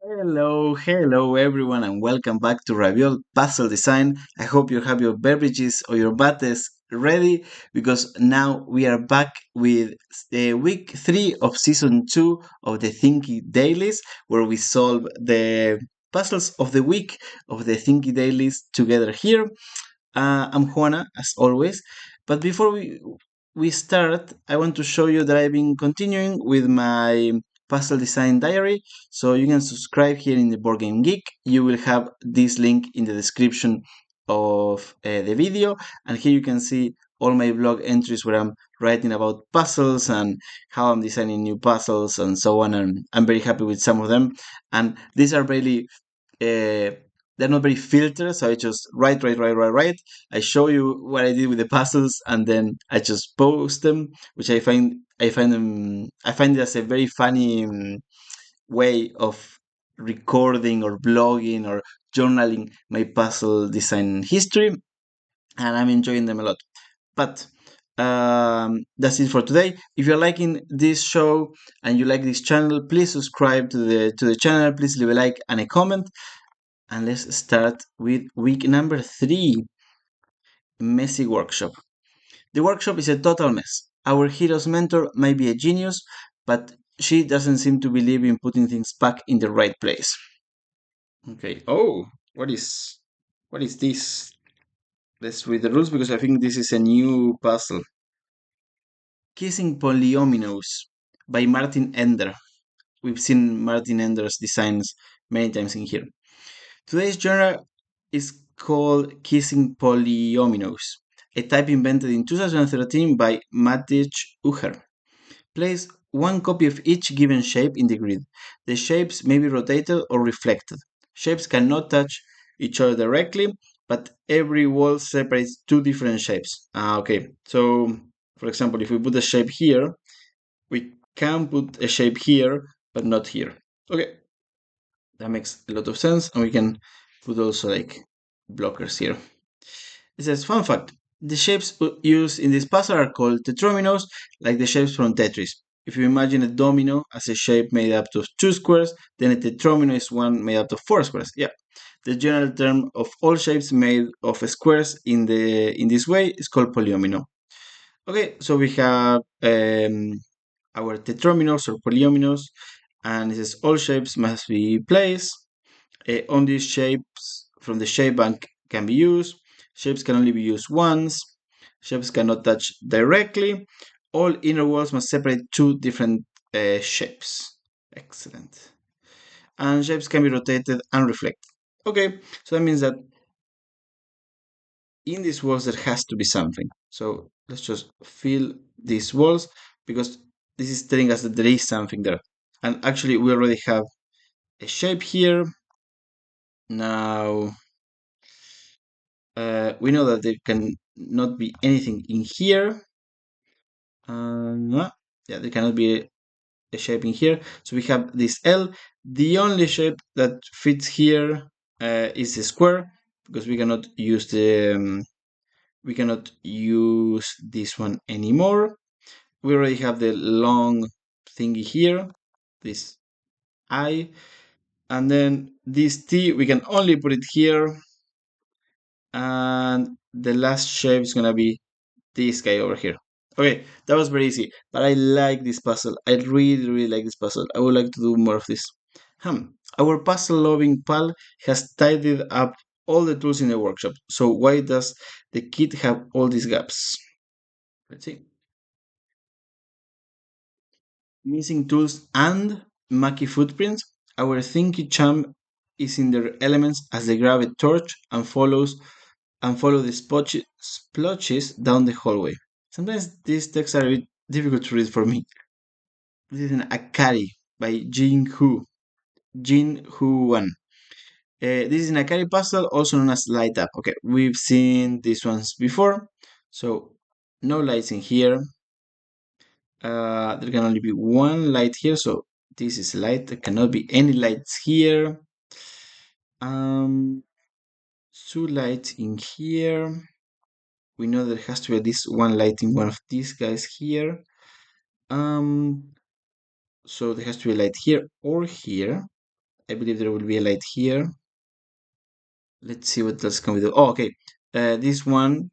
Hello everyone, and welcome back to Raviol Puzzle Design. I hope you have your beverages or your bates ready because now we are back with week 3 of season 2 of the Thinky Dailies, where we solve the puzzles of the week of the Thinky Dailies together here. I'm Juana, as always. But before we start, I want to show you that I've been continuing with my puzzle design diary. So you can subscribe here in the Board Game Geek. You will have this link in the description of the video, and here you can see all my blog entries where I'm writing about puzzles and how I'm designing new puzzles and so on. And I'm very happy with some of them. And these are really uh, they're not very filtered, so I just write. I show you what I did with the puzzles, and then I just post them, which I find it as a very funny way of recording or blogging or journaling my puzzle design history, and I'm enjoying them a lot. But that's it for today. If you're liking this show and you like this channel, please subscribe to the channel. Please leave a like and a comment. And let's start with week number 3, Messy Workshop. The workshop is a total mess. Our hero's mentor may be a genius, but she doesn't seem to believe in putting things back in the right place. Okay. Oh, what is this? Let's read the rules because I think this is a new puzzle. Kissing Polyominoes by Martin Ender. We've seen Martin Ender's designs many times in here. Today's genre is called Kissing Polyominoes, a type invented in 2013 by Matic Uher. Place one copy of each given shape in the grid. The shapes may be rotated or reflected. Shapes cannot touch each other directly, but every wall separates two different shapes. Okay, so for example, if we put a shape here, we can put a shape here, but not here. Okay, that makes a lot of sense, and we can put also like blockers here. It says, fun fact, the shapes used in this puzzle are called tetrominos, like the shapes from Tetris. If you imagine a domino as a shape made up of 2 squares, then a tetromino is one made up of 4 squares. Yeah. The general term of all shapes made of squares in this way is called polyomino. Okay, so we have our tetrominos or polyominoes, and it says all shapes must be placed. Only shapes from the shape bank can be used. Shapes can only be used once. Shapes cannot touch directly. All inner walls must separate two different shapes. Excellent. And shapes can be rotated and reflected. Okay, so that means that in these walls there has to be something. So let's just fill these walls because this is telling us that there is something there. And actually we already have a shape here. Now we know that there can not be anything in here. Yeah, there cannot be a shape in here. So we have this L. The only shape that fits here is a square because we cannot use this one anymore. We already have the long thingy here, this I, and then this T we can only put it here, and the last shape is gonna be this guy over here. Okay, that was very easy, but I like this puzzle. I really like this puzzle. I would like to do more of this. Our puzzle-loving pal has tidied up all the tools in the workshop, so why does the kit have all these gaps? Let's see. Missing tools and mucky footprints. Our thinky chum is in their elements as they grab a torch and follow the splotches down the hallway. Sometimes these texts are a bit difficult to read for me. This is an Akari by Jin Hu Wan. This is an Akari puzzle, also known as Light Up. Okay, we've seen these ones before, so no lights in here. There can only be one light here, so this is light. There cannot be any lights here. Um, two lights in here. We know there has to be at least one light in one of these guys here. So there has to be a light here or here. I believe there will be a light here. Let's see what else can we do. Oh, okay. This one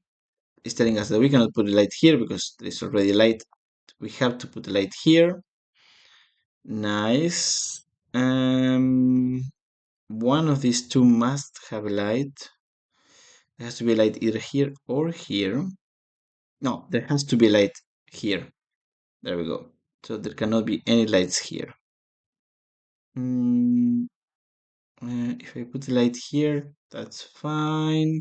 is telling us that we cannot put a light here because there is already a light. We have to put a light here. Nice. One of these two must have a light. There has to be a light either here or here. No, there has to be a light here. There we go. So there cannot be any lights here. Mm, if I put the light here, that's fine.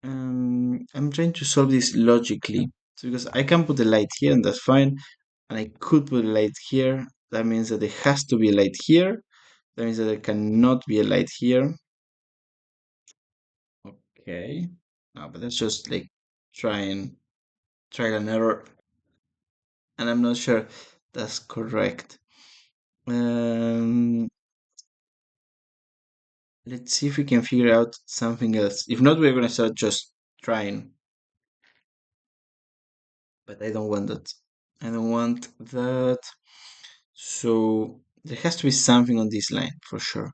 I'm trying to solve this logically. So because I can put the light here and that's fine. And I could put a light here. That means that there has to be a light here. That means that there cannot be a light here. Okay. No, but that's just like trial and error. And I'm not sure that's correct. Um, let's see if we can figure out something else. If not, we're gonna start just trying. But I don't want that. I don't want that. So there has to be something on this line for sure.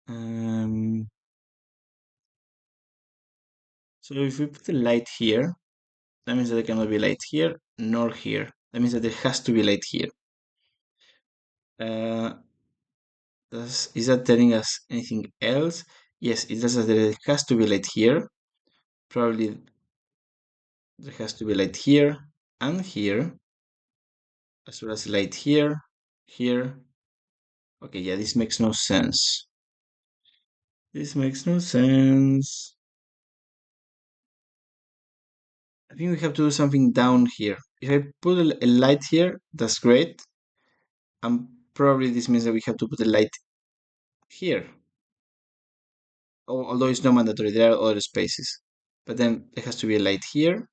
Um, so if we put a light here, that means that there cannot be light here nor here. That means that there has to be light here. Uh, is that telling us anything else? Yes, it does that there has to be light here. Probably there has to be light here and here, as well as light here, here. Okay, yeah, this makes no sense. This makes no sense. I think we have to do something down here. If I put a light here, that's great. And probably this means that we have to put a light here. Although it's not mandatory, there are other spaces. But then there has to be a light here.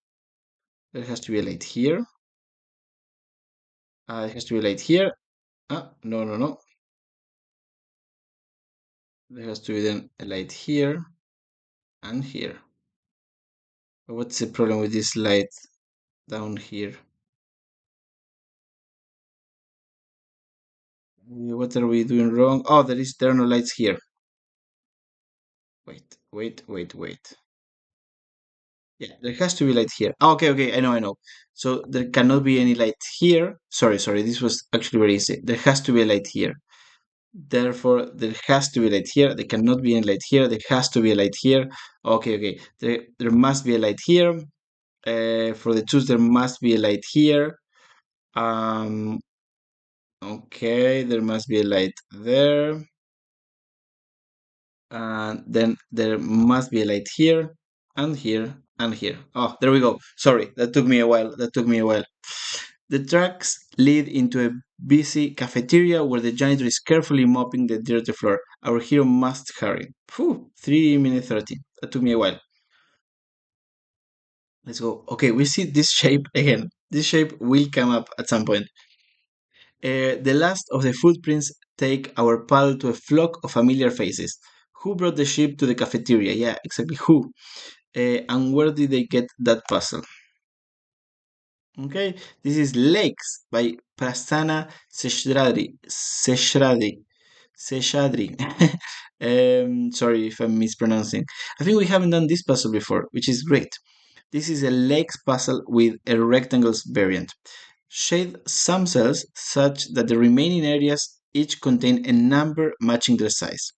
There has to be a light here. There has to be a light here. Ah, no, no, no. There has to be then a light here and here. But what's the problem with this light down here? What are we doing wrong? Oh, there are no lights here. Wait. Yeah, there has to be light here. Oh, okay, I know. So there cannot be any light here. Sorry, this was actually very easy. There has to be a light here. Therefore, there has to be a light here. There cannot be any light here. There has to be a light here. Okay. There must be a light here. For the twos, there must be a light here. Um, okay, there must be a light there. And then there must be a light here and here and here. Oh, there we go. Sorry, that took me a while. The tracks lead into a busy cafeteria where the janitor is carefully mopping the dirty floor. Our hero must hurry. Phew, 3 minutes 13. That took me a while. Let's go. Okay, we see this shape again. This shape will come up at some point. The last of the footprints take our paddle to a flock of familiar faces. Who brought the ship to the cafeteria? Yeah, exactly who. And where did they get that puzzle? Okay, this is Lakes by Prasanna Seshadri. Sorry if I'm mispronouncing. I think we haven't done this puzzle before, which is great. This is a Lakes puzzle with a rectangles variant. Shade some cells such that the remaining areas each contain a number matching their size.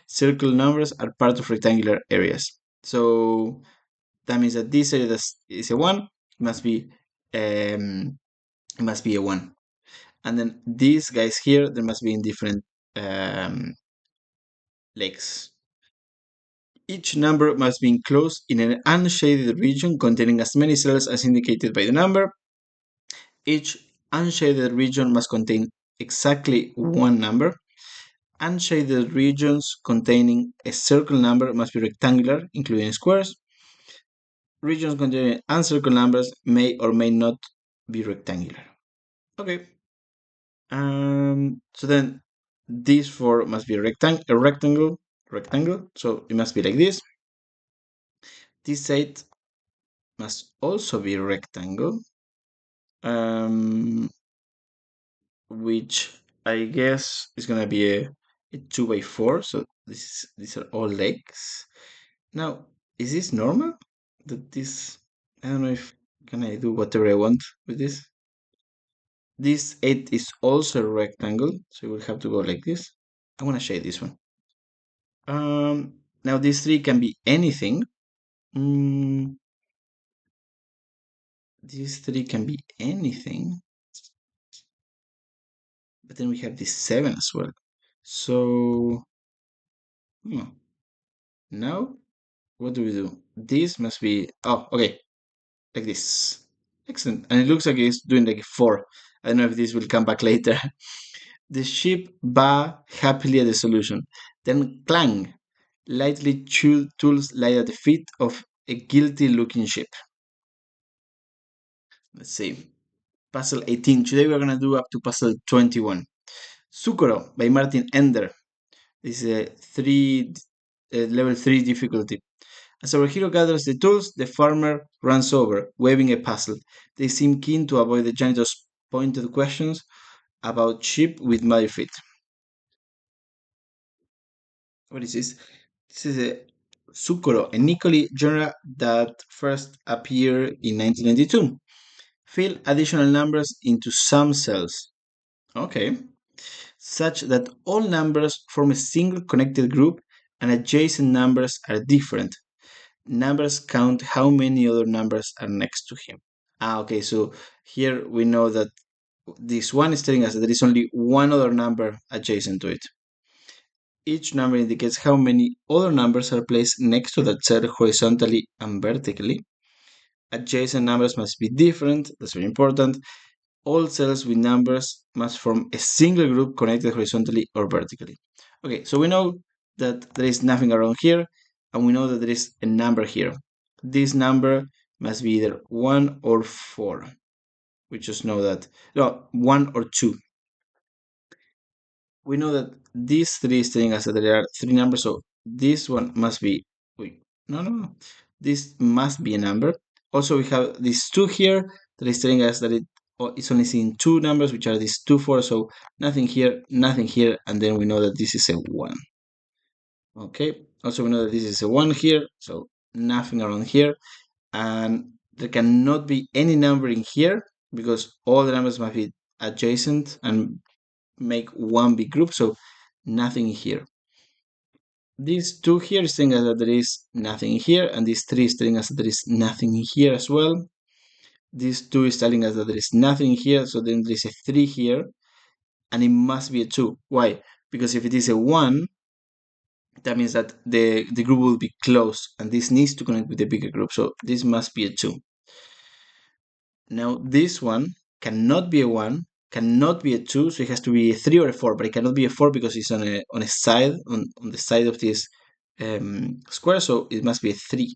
Circle numbers are part of rectangular areas. So that means that this area is a 1, um, it must be a 1. And then these guys here, there must be in different legs. Each number must be enclosed in an unshaded region containing as many cells as indicated by the number. Each unshaded region must contain exactly one number. Unshaded regions containing a circle number must be rectangular, including squares. Regions containing uncircled numbers may or may not be rectangular. Okay. So then this 4 must be a rectangle. So it must be like this. This 8 must also be a rectangle. Which I guess it's gonna be a 2 by 4. So these are all legs. Now, is this normal? That this I don't know if can I do whatever I want with this. This 8 is also a rectangle, so we'll have to go like this. I want to shade this one. Now this 3 can be anything. Mm, these 3 can be anything. But then we have this 7 as well. So, hmm, now what do we do? This must be, oh, okay, like this. Excellent. And it looks like it's doing like a 4. I don't know if this will come back later. The ship ba happily at the solution. Then clang. Lightly chewed tools lie at the feet of a guilty looking ship. Let's see. Puzzle 18. Today we're gonna do up to puzzle 21. Sukuro by Martin Ender. This is a level 3 difficulty. As our hero gathers the tools, the farmer runs over, waving a puzzle. They seem keen to avoid the janitor's pointed questions about sheep with muddy feet. What is this? This is a Sukuro, a Nicoli genre that first appeared in 1992. Fill additional numbers into some cells. Okay. Such that all numbers form a single connected group and adjacent numbers are different. Numbers count how many other numbers are next to him. Okay, so here we know that this one is telling us that there is only one other number adjacent to it. Each number indicates how many other numbers are placed next to that cell horizontally and vertically. Adjacent numbers must be different, that's very important. All cells with numbers must form a single group connected horizontally or vertically. Okay, so we know that there is nothing around here, and we know that there is a number here. This number must be either 1 or 4. We just know that. No, 1 or 2. We know that these 3 is telling us that there are 3 numbers, so this one must be. Wait, no. This must be a number. Also, we have these 2 here that is telling us that it's only seeing 2 numbers, which are these 2, 4. So nothing here, and then we know that this is a 1. Okay. Also, we know that this is a 1 here, so nothing around here, and there cannot be any number in here because all the numbers must be adjacent and make one big group, so nothing here. These 2 here is telling us that there is nothing here, and this 3 is telling us that there is nothing here as well. This 2 is telling us that there is nothing here, so then there is a 3 here, and it must be a 2. Why? Because if it is a 1, that means that the group will be closed, and this needs to connect with the bigger group, so this must be a 2. Now this one cannot be a 1, cannot be a 2, so it has to be a 3 or a 4, but it cannot be a 4 because it's on a side, on the side of this square, so it must be a 3.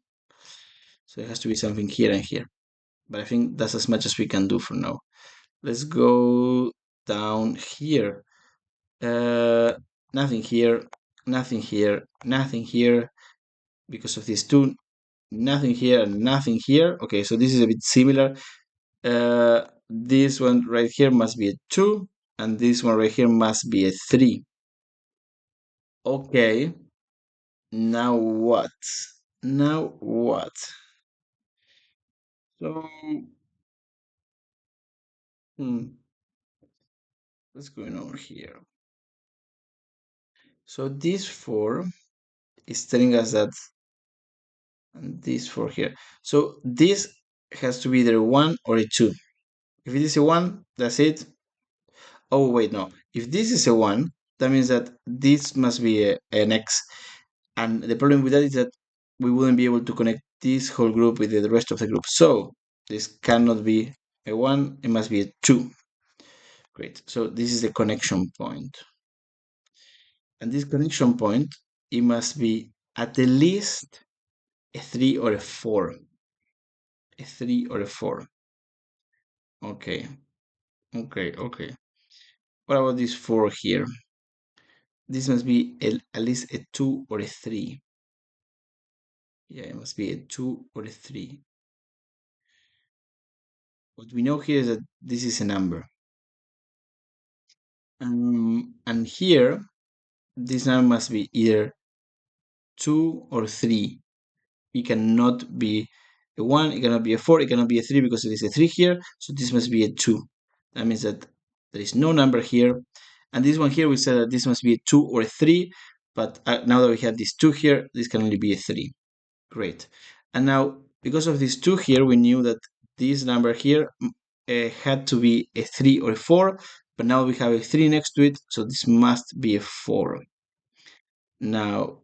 So it has to be something here and here. But I think that's as much as we can do for now. Let's go down here. Uh, nothing here, nothing here, nothing here, because of these 2. Nothing here and nothing here. Okay, so this is a bit similar. This one right here must be a 2, and this one right here must be a 3. Okay, now what? Now what? So, hmm, what's going on here? So this 4 is telling us that, and this 4 here. So this has to be either a 1 or a 2. If it is a 1, that's it. Oh, wait, no. If this is a 1, that means that this must be an X. And the problem with that is that we wouldn't be able to connect this whole group with the rest of the group. So this cannot be a 1, it must be a 2. Great. So this is the connection point. And this connection point, it must be at the least a 3 or a 4. A 3 or a 4. Okay. Okay. What about this 4 here? This must be at least a 2 or a 3. Yeah, it must be a 2 or a 3. What we know here is that this is a number. And here, this number must be either 2 or 3. It cannot be a 1, it cannot be a 4, it cannot be a 3 because it is a 3 here, so this must be a 2. That means that there is no number here. And this one here, we said that this must be a 2 or a 3, but now that we have this 2 here, this can only be a 3. Great. And now, because of this 2 here, we knew that this number here had to be a 3 or a 4, but now we have a 3 next to it, so this must be a 4. Now,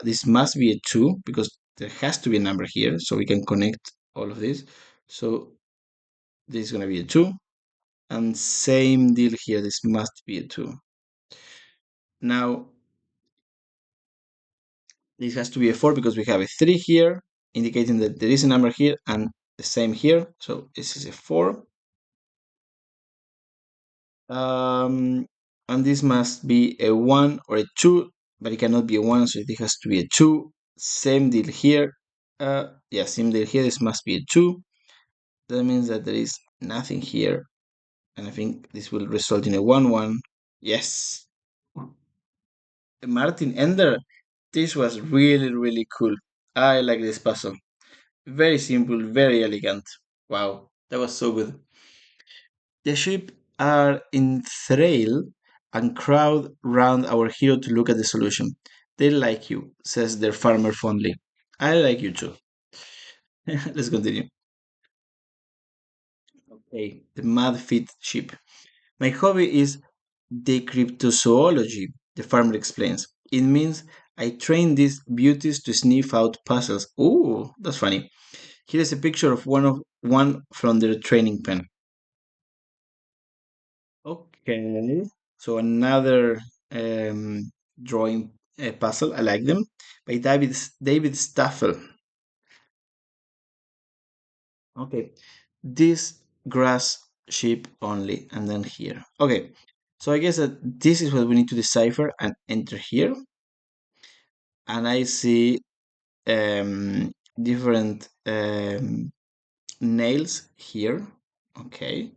this must be a 2 because there has to be a number here, so we can connect all of this. So this is going to be a 2. And same deal here, this must be a 2. Now, this has to be a 4 because we have a 3 here, indicating that there is a number here, and the same here. So this is a 4. And this must be a 1 or a 2, but it cannot be a 1, so it has to be a 2. Same deal here. Yeah, same deal here. This must be a 2. That means that there is nothing here. And I think this will result in a 1 1. Yes. Martin Ender, this was really, really cool. I like this puzzle. Very simple, very elegant. Wow, that was so good. The sheep are enthralled and crowd round our hero to look at the solution. They like you, says their farmer fondly. I like you too. Let's continue. Okay, the mad fit sheep. My hobby is decryptozoology, the farmer explains. It means I train these beauties to sniff out puzzles. Ooh, that's funny. Here is a picture of one from their training pen. Okay. So another drawing puzzle. I like them by David Staffel. Okay. This grass sheep only, and then here. Okay. So I guess that this is what we need to decipher and enter here. And I see different nails here. Okay.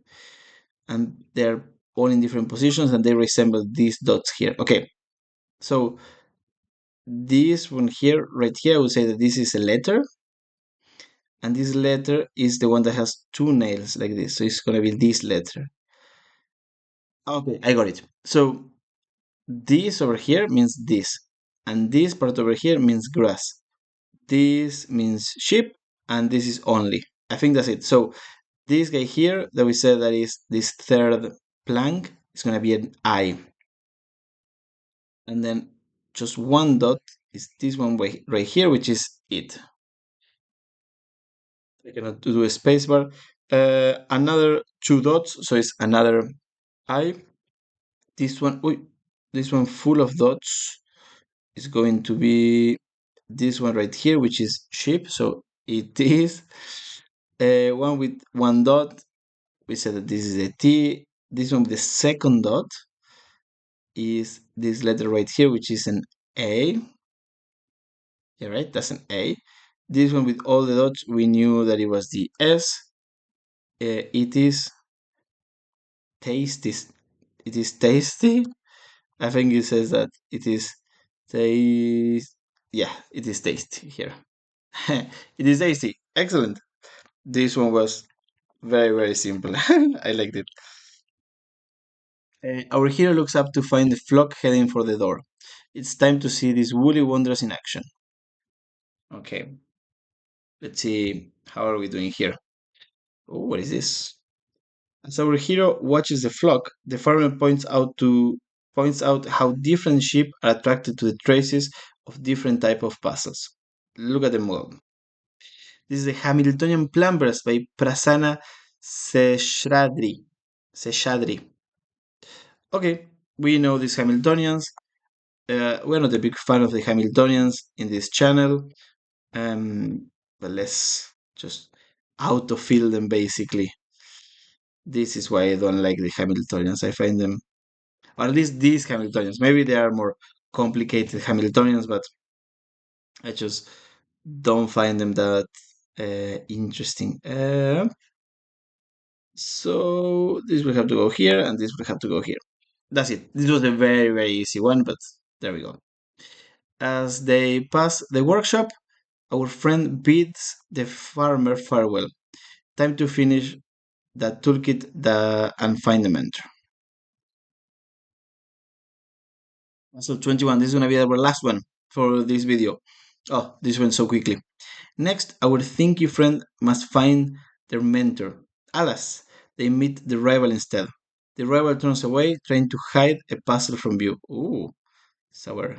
And they're all in different positions and they resemble these dots here. Okay. So this one here, right here, I would say that this is a letter, and this letter is the one that has two nails like this. So it's gonna be this letter. Okay, I got it. So this over here means this, and this part over here means grass. This means sheep, and this is only. I think that's it. So this guy here that we said that is this third plank is gonna be an I, and then just one dot is this one right here, which is it. I cannot do a spacebar. Another two dots, so it's another I. This one full of dots is going to be this one right here, which is sheep. So it is one with one dot. We said that this is a T. This one with the second dot is this letter right here, which is an A. Yeah, right, that's an A. This one with all the dots, we knew that it was the S. It is tasty. It is tasty. I think it says that it is taste. Yeah, it is tasty here. It is tasty. Excellent. This one was very simple. I liked it. Our hero looks up to find the flock heading for the door. It's time to see these woolly wonders in action. Okay, let's see how are we doing here. Oh, what is this? As our hero watches the flock, the farmer points out how different sheep are attracted to the traces of different type of puzzles. Look at them all. This is the Hamiltonian Plumbers by Prasanna Seshadri. Seshadri. Okay, we know these Hamiltonians. We're not a big fan of the Hamiltonians in this channel, but let's just autofill them basically. This is why I don't like the Hamiltonians. I find them, or at least these Hamiltonians. Maybe they are more complicated Hamiltonians, but I just don't find them that interesting. So this will have to go here, and this will have to go here. That's it. This was a very, very easy one, but there we go. As they pass the workshop, our friend bids the farmer farewell. Time to finish that toolkit and find the mentor. So 21, this is gonna be our last one for this video. Oh, this went so quickly. Next, our thinky friend must find their mentor. Alas, they meet the rival instead. The rival turns away, trying to hide a puzzle from view. Ooh, it's our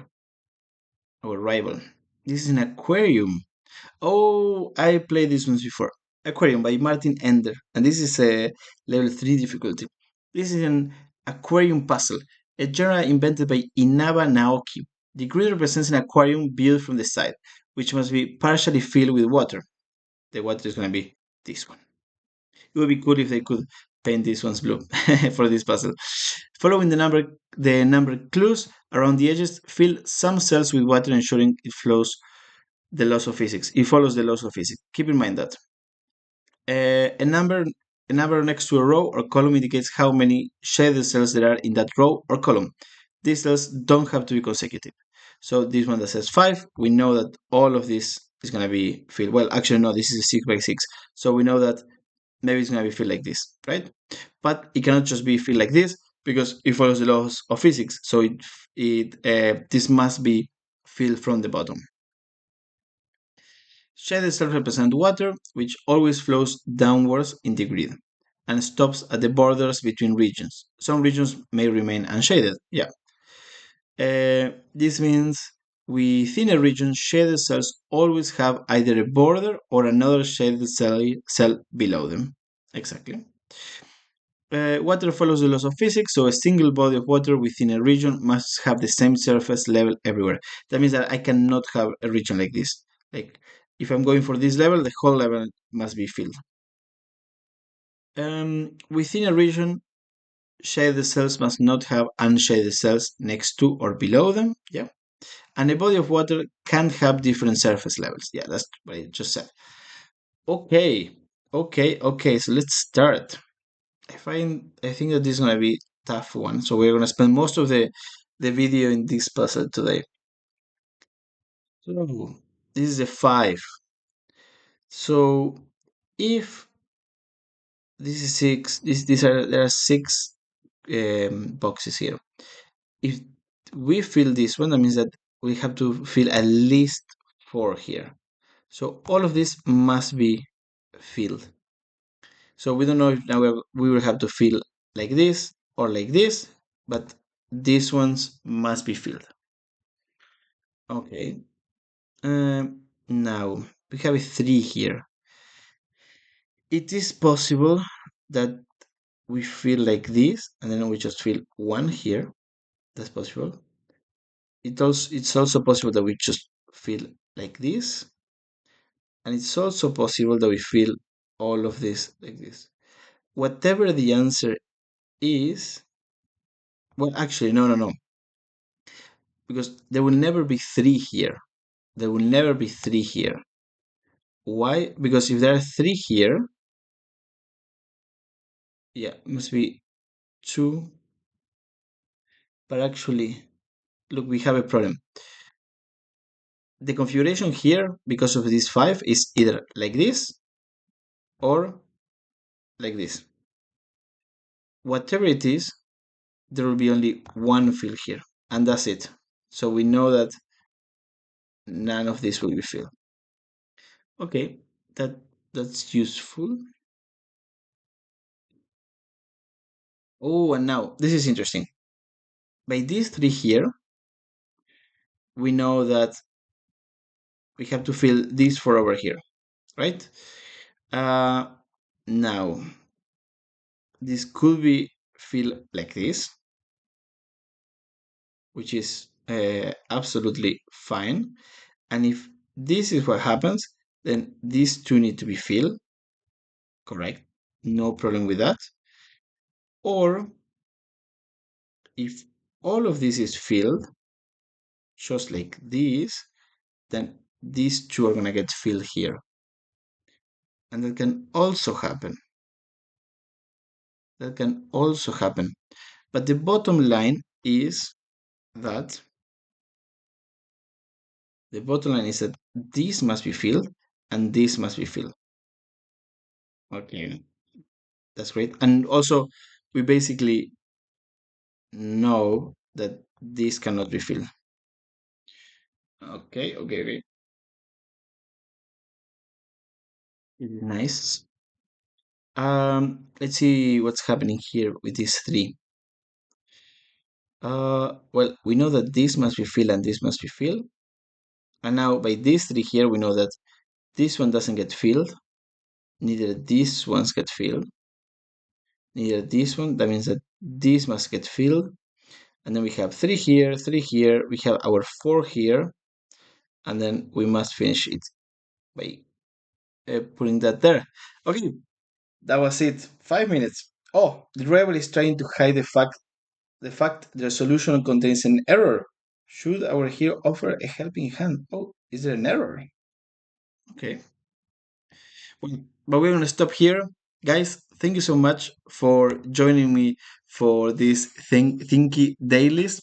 rival. This is an aquarium. Oh, I played this once before. Aquarium by Martin Ender, and this is a level 3 difficulty. This is an aquarium puzzle, a genre invented by Inaba Naoki. The grid represents an aquarium viewed from the side, which must be partially filled with water. The water is going to be this one. It would be cool if they could paint these ones blue for this puzzle. Following the number clues around the edges, fill some cells with water, ensuring it flows the laws of physics. It follows the laws of physics. Keep in mind that a number next to a row or column indicates how many shaded cells there are in that row or column. These cells don't have to be consecutive. So this one that says 5, we know that all of this is going to be filled. Well, actually, no, this is a 6 by 6. So we know that maybe it's going to be filled like this, right? But it cannot just be filled like this because it follows the laws of physics. So this must be filled from the bottom. Shaded cells represent water, which always flows downwards in the grid and stops at the borders between regions. Some regions may remain unshaded. Yeah. This means within a region, shaded cells always have either a border or another shaded cell below them. Exactly. Water follows the laws of physics, so a single body of water within a region must have the same surface level everywhere. That means that I cannot have a region like this. Like, if I'm going for this level, the whole level must be filled. Within a region, shaded cells must not have unshaded cells next to or below them. Yeah. And a body of water can't have different surface levels. Yeah, that's what I just said. Okay. Okay. So let's start. I think that this is gonna be tough one. So we're gonna spend most of the video in this puzzle today. So this is a 5. So if this is 6, there are 6 boxes here. If we fill this one, that means that we have to fill at least 4 here. So all of this must be filled. So we don't know if now we will have to fill like this or like this, but these ones must be filled. Okay. Now we have a 3 here. It is possible that we fill like this and then we just fill 1 here. That's possible. It's also possible that we just fill like this, and it's also possible that we fill all of this like this. Whatever the answer is, well, actually, no, because there will never be 3 here. There will never be 3 here. Why? Because if there are 3 here, yeah, it must be 2. But actually, look, we have a problem. The configuration here, because of this 5, is either like this or like this. Whatever it is, there will be only one field here, and that's it. So we know that none of this will be filled. Okay, that's useful. Oh, and now this is interesting. By these 3 here, we know that we have to fill these 4 over here, right? Now this could be filled like this, which is absolutely fine. And if this is what happens, then these 2 need to be filled, correct? No problem with that. Or if all of this is filled, just like this, then these 2 are going to get filled here. And that can also happen. But the bottom line is that this must be filled and this must be filled. Okay, that's great. And also, we basically know that this cannot be filled. Okay, okay, okay. Nice. Let's see what's happening here with these three. Well, we know that this must be filled and this must be filled. And now by these three here, we know that this one doesn't get filled, neither these ones get filled, neither this one. That means that this must get filled. And then we have three here, we have our four here, and then we must finish it by putting that there. Okay, that was it. 5 minutes. Oh, the rebel is trying to hide the fact the solution contains an error. Should our hero offer a helping hand? Oh, is there an error? Okay. Well, but we're gonna stop here. Guys, thank you so much for joining me for this Thinky Dailies.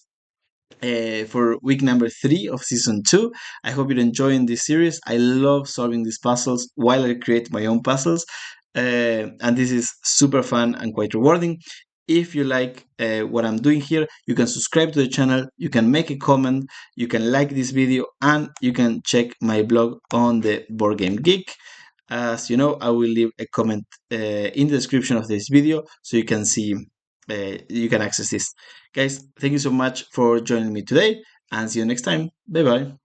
For week number 3 of season 2. I hope you're enjoying this series. I love solving these puzzles while I create my own puzzles, and this is super fun and quite rewarding. If you like what I'm doing here, you can subscribe to the channel, you can make a comment, you can like this video, and you can check my blog on the Board Game Geek. As you know, I will leave a comment in the description of this video so you can see, you can access this. Guys, thank you so much for joining me today and see you next time. Bye bye.